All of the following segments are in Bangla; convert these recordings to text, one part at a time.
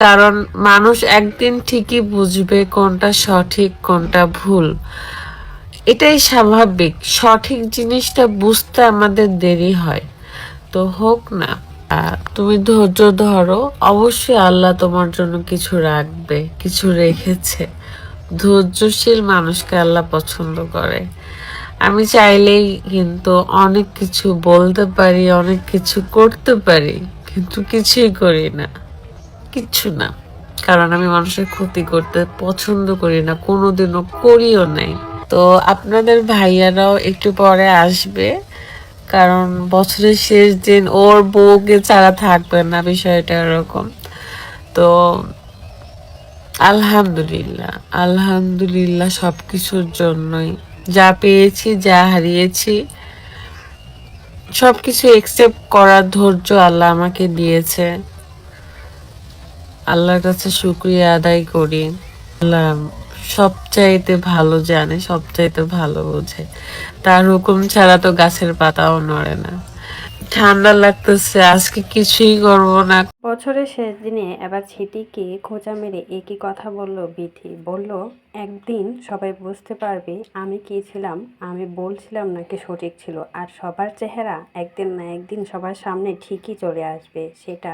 কারণ মানুষ একদিন ঠিকই বুঝবে কোনটা সঠিক কোনটা ভুল। এটাই স্বাভাবিক। সঠিক জিনিসটা বুঝতে আমাদের দেরি হয়, তো হোক না। তুমি ধৈর্য ধরো, অবশ্যই আল্লাহ তোমার জন্য কিছু রাখবে, কিছু রেখেছে। ধৈর্যশীল মানুষকে আল্লাহ পছন্দ করে। আমি চাইলেই কিন্তু অনেক কিছু বলতে পারি, অনেক কিছু করতে পারি, কিন্তু কিছুই করি না, কিচ্ছু না। কারণ আমি মানুষের ক্ষতি করতে পছন্দ করি না, কোনোদিনও করিও নাই। তো আপনাদের ভাইয়ারাও একটু পরে আসবে, কারণ বছরের শেষ দিন ওর বউকে ছাড়া থাকবে না, বিষয়টা এরকম। তো আলহামদুলিল্লাহ, আলহামদুলিল্লাহ সবকিছুর জন্যই। যা পেয়েছি, যা হারিয়েছি, সবকিছু একসেপ্ট করার ধৈর্য আল্লাহ আমাকে দিয়েছে। আল্লাহর কাছে শুকরিয়া আদায় করি। আল্লাহ সবচাইতে ভালো জানে, সবচাইতে ভালো বোঝে। তার হুকুম ছাড়া তো গাছের পাতাও নড়ে না। ঠান্ডা লাগতেছে, আজকে কিছুই করবো না। বছরের শেষ দিনে এবার ছিটিকে খোঁচা মেরে একই কথা বলল বিথি। বলল, একদিন সবাই বুঝতে পারবে আমি কি ছিলাম, আমি বলছিলাম নাকি সঠিক ছিল। আর সবার চেহারা একদিন না একদিন সবার সামনে ঠিকই চলে আসবে। সেটা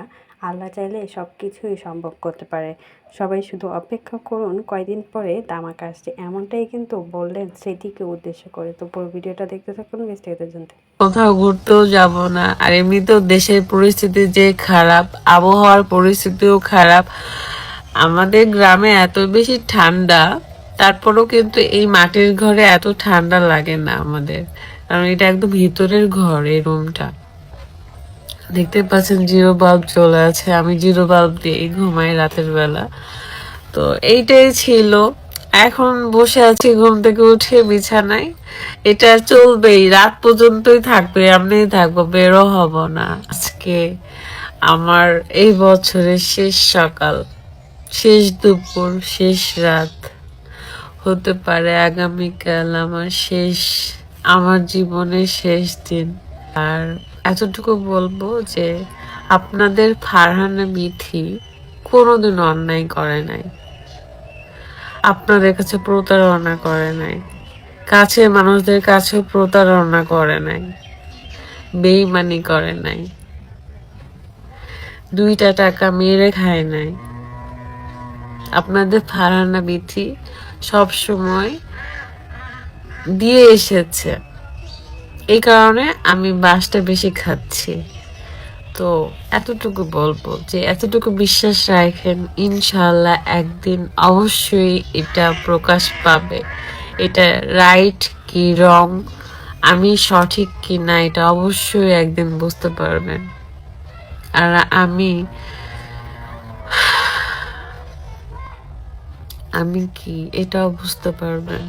আল্লাহ চাইলে সব কিছুই সম্ভব করতে পারে। সবাই শুধু অপেক্ষা করুন, কয়দিন পরে দামাক আসছে। এমনটাই কিন্তু বললেন স্মৃতিকে উদ্দেশ্য করে। তো পুরো ভিডিওটা দেখতে থাকুন বিস্তারিত জানতে। কোথাও ঘুরতেও যাব না, আর এমনিতেও দেশের পরিস্থিতি যে খারাপ, আবহাওয়ার পরিস্থিতিও খারাপ। আমাদের গ্রামে এত বেশি ঠান্ডা, তারপরেও কিন্তু এই মাটির ঘরে এত ঠান্ডা লাগে না আমাদের, কারণ এটা একদম ভিতরের ঘর। এই রুমটা দেখতে পাচ্ছেন, জিরো বাল্ব চলে আছে, আমি জিরো বাল্ব দিয়েই ঘুমাই রাতের বেলা। তো এইটাই ছিল। এখন বসে আছি ঘুম থেকে উঠে বিছানায়। এটা চলবেই, রাত পর্যন্তই থাকবে, এমনি থাকবো, বেরো হব না। আজকে আমার এই বছরের শেষ সকাল, শেষ দুপুর, শেষ রাত, হতে পারে আগামীকাল আমার শেষ, আমার জীবনের শেষ দিন। আর এতটুকু বলবো যে আপনাদের ফারহানা মিথি কোনোদিন অন্যায় করে নাই, আপনাদের কাছে প্রতারণা করে নাই, কাছের মানুষদের কাছেও প্রতারণা করে নাই, বেইমানি করে নাই, দুইটা টাকা মেরে খায় নাই। আপনাদের ফারহানা মিথি সব সময় দিয়ে এসেছে, এই কারণে আমি বাসটা বেশি খাচ্ছি। তো এতটুকু বলবো যে এতটুকু বিশ্বাস রাখেন, ইনশাল্লাহ একদিন অবশ্যই এটা প্রকাশ পাবে। এটা রাইট কি রং, আমি সঠিক কি না, এটা অবশ্যই একদিন বুঝতে পারবেন। আর আমি কি এটাও বুঝতে পারবেন।